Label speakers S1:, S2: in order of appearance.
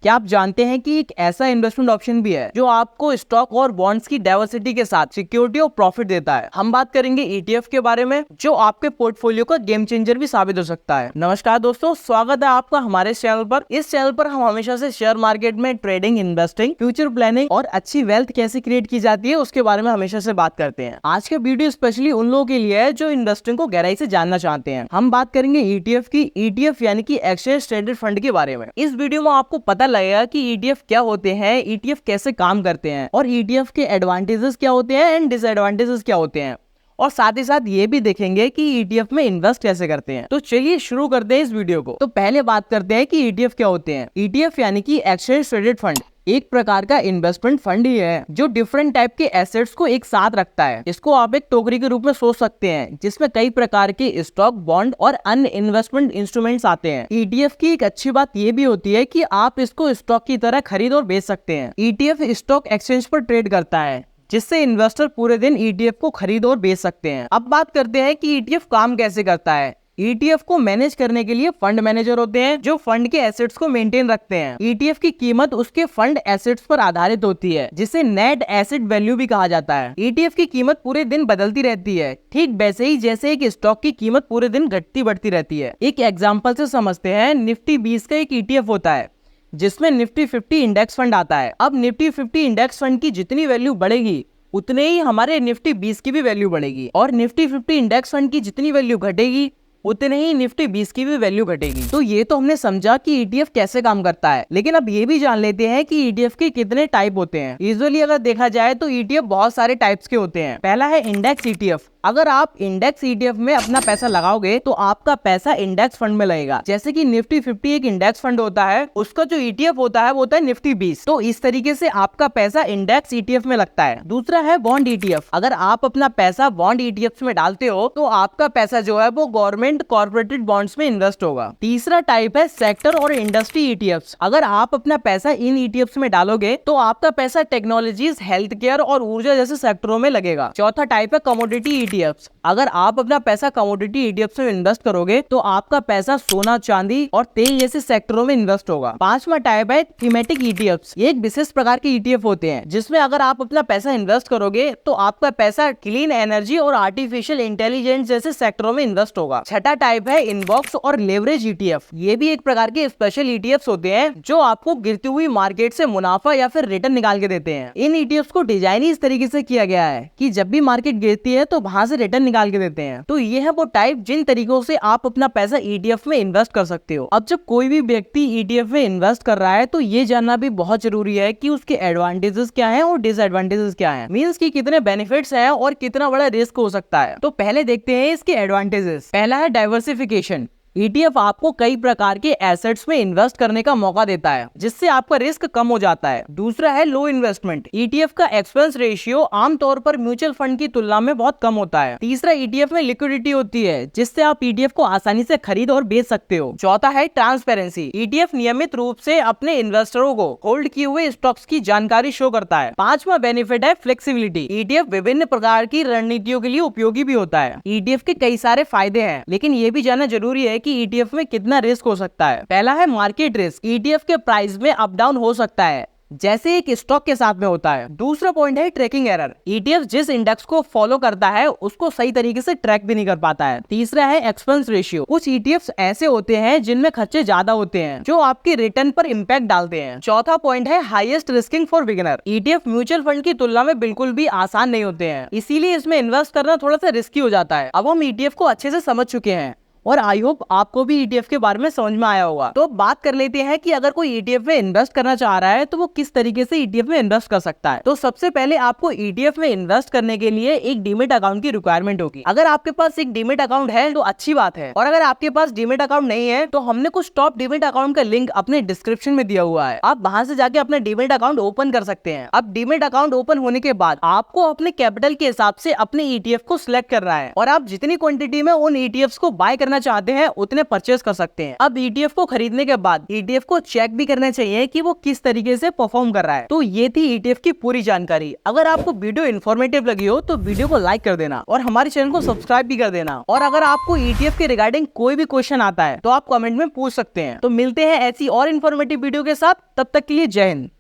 S1: क्या आप जानते हैं कि एक ऐसा इन्वेस्टमेंट ऑप्शन भी है जो आपको स्टॉक और बॉन्ड्स की डाइवर्सिटी के साथ सिक्योरिटी और प्रॉफिट देता है। हम बात करेंगे ETF के बारे में, जो आपके पोर्टफोलियो का गेम चेंजर भी साबित हो सकता है। नमस्कार दोस्तों, स्वागत है आपका हमारे चैनल पर। इस चैनल पर हम हमेशा से शेयर मार्केट में ट्रेडिंग, इन्वेस्टिंग, फ्यूचर प्लानिंग और अच्छी वेल्थ कैसे क्रिएट की जाती है उसके बारे में हमेशा से बात करते हैं। आज का वीडियो स्पेशली उन लोगों के लिए है जो इन्वेस्टिंग को गहराई से जानना चाहते हैं। हम बात करेंगे ETF की। ETF यानी कि एक्सचेंज ट्रेडेड फंड के बारे में। इस वीडियो में आपको पता लगेगा कि ETF क्या होते हैं, ETF कैसे काम करते हैं और ETF के एडवांटेजेस क्या होते हैं एंड डिसएडवांटेजेस क्या होते हैं, और साथ ही साथ ये भी देखेंगे कि ETF में इन्वेस्ट कैसे करते हैं। तो चलिए शुरू करते हैं इस वीडियो को। तो पहले बात करते हैं कि ETF क्या होते हैं। ETF यानी कि एक्सचेंज ट्रेडेड फंड एक प्रकार का इन्वेस्टमेंट फंड ही है जो डिफरेंट टाइप के एसेट्स को एक साथ रखता है। इसको आप एक टोकरी के रूप में सोच सकते हैं जिसमें कई प्रकार के स्टॉक, बॉन्ड और अन्य इन्वेस्टमेंट इंस्ट्रूमेंट्स आते हैं। ETF की एक अच्छी बात ये भी होती है कि आप इसको स्टॉक की तरह खरीद और बेच सकते हैं। ETF स्टॉक एक्सचेंज पर ट्रेड करता है जिससे इन्वेस्टर पूरे दिन ETF को खरीद और बेच सकते हैं। अब बात करते हैं कि ETF काम कैसे करता है। ETF को मैनेज करने के लिए फंड मैनेजर होते हैं जो फंड के एसेट्स को मेंटेन रखते हैं। ETF की कीमत उसके फंड एसेट्स पर आधारित होती है जिसे नेट एसेट वैल्यू भी कहा जाता है। ETF की कीमत पूरे दिन बदलती रहती है, ठीक वैसे ही जैसे एक स्टॉक की कीमत पूरे दिन घटती बढ़ती रहती है। एक एग्जाम्पल से समझते हैं। निफ्टी 20 का एक ETF होता है जिसमें निफ्टी 50 इंडेक्स फंड आता है। अब निफ्टी 50 इंडेक्स फंड की जितनी वैल्यू बढ़ेगी उतने ही हमारे निफ्टी 20 की भी वैल्यू बढ़ेगी, और निफ्टी 50 इंडेक्स फंड की जितनी वैल्यू घटेगी उतने ही निफ्टी 20 की भी वैल्यू घटेगी। तो ये तो हमने समझा कि ETF कैसे काम करता है, लेकिन अब ये भी जान लेते हैं कि ETF के कितने टाइप होते हैं। यूजुअली अगर देखा जाए तो ETF बहुत सारे टाइप्स के होते हैं। पहला है इंडेक्स ETF। अगर आप इंडेक्स ETF में अपना पैसा लगाओगे तो आपका पैसा इंडेक्स फंड में लगेगा। जैसे कि निफ्टी 50 एक इंडेक्स फंड होता है, उसका जो ETF होता है वो होता है निफ्टी 20। तो इस तरीके से आपका पैसा इंडेक्स ETF में लगता है। दूसरा है बॉन्ड ETF। अगर आप अपना पैसा बॉन्ड ETFs में डालते हो तो आपका पैसा जो है वो गवर्नमेंट कॉर्पोरेटेड बॉन्ड्स में इन्वेस्ट होगा। तीसरा टाइप है सेक्टर और इंडस्ट्री ETFs। अगर आप अपना पैसा इन ETFs में डालोगे तो आपका पैसा टेक्नोलॉजीज, हेल्थ केयर और ऊर्जा जैसे सेक्टरों में लगेगा। चौथा टाइप है कमोडिटी ETFs। अगर आप अपना पैसा कमोडिटी ETFs में इन्वेस्ट करोगे तो आपका पैसा सोना, चांदी और तेल जैसे सेक्टरों में इन्वेस्ट होगा। पांचवा टाइप है थीमेटिक ETFs। ये एक विशेष प्रकार के ETF होते हैं जिसमें अगर आप अपना पैसा इन्वेस्ट करोगे तो आपका पैसा क्लीन एनर्जी और आर्टिफिशियल इंटेलिजेंस जैसे सेक्टरों में इन्वेस्ट होगा। छठा टाइप है इनबॉक्स और लेवरेज ETF। ये भी एक प्रकार के स्पेशल ETFs होते हैं जो आपको गिरती हुई मार्केट से मुनाफा या फिर रिटर्न निकाल के देते हैं। इन ETFs को डिजाइन ही इस तरीके से किया गया है कि जब भी मार्केट गिरती है तो वहां से रिटर्न निकाल के देते हैं। तो ये है वो टाइप जिन तरीकों से आप अपना पैसा ETF में इन्वेस्ट कर सकते हो। अब जब कोई भी व्यक्ति ETF में इन्वेस्ट कर रहा है तो ये जानना भी बहुत जरूरी है कि उसके एडवांटेजेस क्या हैं और डिसएडवांटेजेस क्या हैं। मींस कि कितने बेनिफिट्स हैं और कितना बड़ा रिस्क हो सकता है। तो पहले देखते हैं इसके एडवांटेजेस। पहला है डाइवर्सिफिकेशन। ETF आपको कई प्रकार के एसेट्स में इन्वेस्ट करने का मौका देता है जिससे आपका रिस्क कम हो जाता है। दूसरा है लो इन्वेस्टमेंट। ETF का एक्सपेंस रेशियो आमतौर पर म्यूचुअल फंड की तुलना में बहुत कम होता है। तीसरा, ETF में लिक्विडिटी होती है जिससे आप ETF को आसानी से खरीद और बेच सकते हो। चौथा है ट्रांसपेरेंसी। ETF नियमित रूप से अपने इन्वेस्टरों को होल्ड किए हुए स्टॉक्स की जानकारी शो करता है। पांचवा बेनिफिट है फ्लेक्सिबिलिटी। ETF विभिन्न प्रकार की रणनीतियों के लिए उपयोगी भी होता है। ETF के कई सारे फायदे हैं, लेकिन ये भी जानना जरूरी है कि ETF में कितना रिस्क हो सकता है। पहला है मार्केट रिस्क। ETF के प्राइस में अप डाउन हो सकता है जैसे एक स्टॉक के साथ में होता है। दूसरा पॉइंट है ट्रैकिंग एरर। ETF जिस इंडेक्स को फॉलो करता है उसको सही तरीके से ट्रैक भी नहीं कर पाता है। तीसरा है एक्सपेंस रेशियो। कुछ ETFs ऐसे होते हैं जिनमें खर्चे ज्यादा होते हैं जो आपके रिटर्न पर इम्पैक्ट डालते हैं। चौथा पॉइंट है highest risking for beginner. ETF mutual fund की तुलना में बिल्कुल भी आसान नहीं होते हैं, इसीलिए इसमें इन्वेस्ट करना थोड़ा सा रिस्की हो जाता है। अब हम ETF को अच्छे से समझ चुके हैं और आई होप आपको भी ETF के बारे में समझ में आया होगा। तो बात कर लेते हैं कि अगर कोई ETF में इन्वेस्ट करना चाह रहा है तो वो किस तरीके से ETF में इन्वेस्ट कर सकता है। तो सबसे पहले आपको ETF में इन्वेस्ट करने के लिए एक डीमेट अकाउंट की रिक्वायरमेंट होगी। अगर आपके पास एक डीमेट अकाउंट है तो अच्छी बात है, और अगर आपके पास डीमेट अकाउंट नहीं है तो हमने कुछ टॉप डीमेट अकाउंट का लिंक अपने डिस्क्रिप्शन में दिया हुआ है। आप वहां से जाके अपना डीमेट अकाउंट ओपन कर सकते हैं। अब डीमेट अकाउंट ओपन होने के बाद आपको अपने कैपिटल के हिसाब से अपने ETF को सिलेक्ट करना है और आप जितनी क्वांटिटी में उन ETFs को बाय करना करना चाहते हैं उतने परचेज कर सकते हैं। अब ETF को खरीदने के बाद ETF को चेक भी करना चाहिए कि वो किस तरीके से परफॉर्म कर रहा है। तो ये थी ETF की पूरी जानकारी। अगर आपको वीडियो इन्फॉर्मेटिव लगी हो तो वीडियो को लाइक कर देना और हमारे चैनल को सब्सक्राइब भी कर देना। और अगर आपको ETF के रिगार्डिंग कोई भी क्वेश्चन आता है तो आप कमेंट में पूछ सकते हैं। तो मिलते हैं ऐसी और इन्फॉर्मेटिव वीडियो के साथ, तब तक के लिए जय हिंद।